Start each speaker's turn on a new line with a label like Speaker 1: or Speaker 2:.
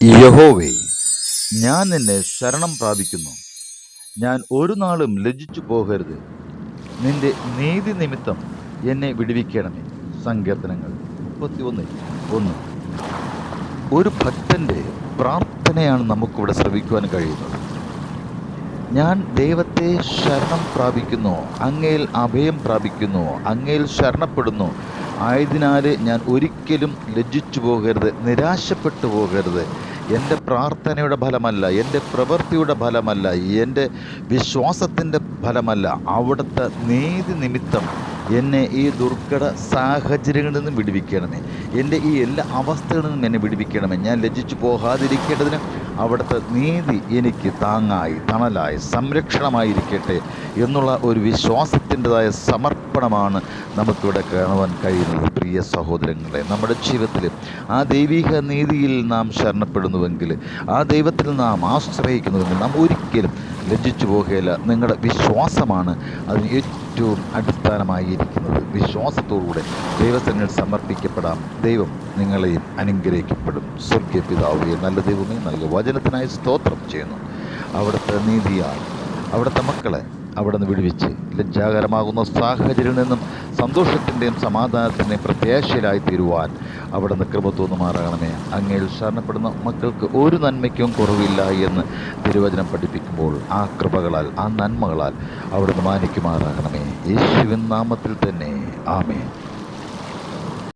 Speaker 1: യഹോവേ, ഞാൻ നിന്നെ ശരണം പ്രാപിക്കുന്നു. ഞാൻ ഒരു നാളും ലജ്ജിച്ചു പോകരുത്. നിന്റെ നീതി നിമിത്തം എന്നെ വിടുവിക്കണമേ. സങ്കീർത്തനങ്ങൾ 31:1. ഒരു ഭക്തന്റെ പ്രാർത്ഥനയാണ് നമുക്കിവിടെ ശ്രവിക്കുവാൻ കഴിയുന്നത്. ഞാൻ ദൈവത്തെ ശരണം പ്രാപിക്കുന്നു, അങ്ങയിൽ അഭയം പ്രാപിക്കുന്നു, അങ്ങയിൽ ശരണപ്പെടുന്നു. ആയതിനാൽ ഞാൻ ഒരിക്കലും ലജ്ജിച്ചു പോകരുത്, നിരാശപ്പെട്ടു പോകരുത്. എൻ്റെ പ്രാർത്ഥനയുടെ ഫലമല്ല, എൻ്റെ പ്രവൃത്തിയുടെ ഫലമല്ല, എൻ്റെ വിശ്വാസത്തിൻ്റെ ഫലമല്ല, അവിടുത്തെ നീതി നിമിത്തം എന്നെ ഈ ദുർഘട സാഹചര്യങ്ങളിൽ നിന്നും വിടുവിക്കണമേ. എൻ്റെ ഈ എല്ലാ അവസ്ഥകളിൽ നിന്നും എന്നെ വിടുവിക്കണമേ. ഞാൻ ലജ്ജിച്ചു പോകാതിരിക്കേണ്ടതിന് അവിടുത്തെ നീതി എനിക്ക് താങ്ങായി, തണലായി, സംരക്ഷണമായിരിക്കട്ടെ എന്നുള്ള ഒരു വിശ്വാസത്തിൻ്റെതായ സമർപ്പണമാണ് നമുക്കിവിടെ കാണുവാൻ കഴിയുന്നത്. പ്രിയ സഹോദരങ്ങളെ, നമ്മുടെ ജീവിതത്തിൽ ആ ദൈവിക നീതിയിൽ നാം ശരണപ്പെടുന്നുവെങ്കിൽ, ആ ദൈവത്തിൽ നാം ആശ്രയിക്കുന്നുവെങ്കിൽ നാം ഒരിക്കലും ലജ്ജിച്ചു പോകുകയില്ല. നിങ്ങളുടെ വിശ്വാസമാണ് അതിന് ഏറ്റവും അടിസ്ഥാനമായിരിക്കുന്നത്. വിശ്വാസത്തോടുകൂടെ ദൈവസന്നിധിയിൽ സമർപ്പിക്കപ്പെടാം. ദൈവം നിങ്ങളെയും അനുഗ്രഹിക്കപ്പെടും. സ്വർഗീയ പിതാവേ, നല്ല ദൈവമേ, നല്ല വചനത്തിനായി സ്തോത്രം ചെയ്യുന്നു. അവിടുത്തെ നീതിയാണ് അവിടുത്തെ മക്കളെ അവിടെ നിന്ന് വിടുവിച്ച് ലജ്ജാകരമാകുന്ന സാഹചര്യങ്ങളിൽ നിന്നും സന്തോഷത്തിൻ്റെയും സമാധാനത്തിൻ്റെയും പ്രത്യാശയിലായി തീരുവാൻ അവിടെ നിന്ന് കൃപ തോന്നുമാറാകണമേ. അങ്ങയിൽ ശരണപ്പെടുന്ന മക്കൾക്ക് ഒരു നന്മയ്ക്കും കുറവില്ല എന്ന് തിരുവചനം പഠിപ്പിക്കുമ്പോൾ ആ കൃപകളാൽ, ആ നന്മകളാൽ അവിടെ നിന്ന് മാനിക്കുമാറാകണമേ. യേശുവിൻ നാമത്തിൽ തന്നെ ആമേൻ.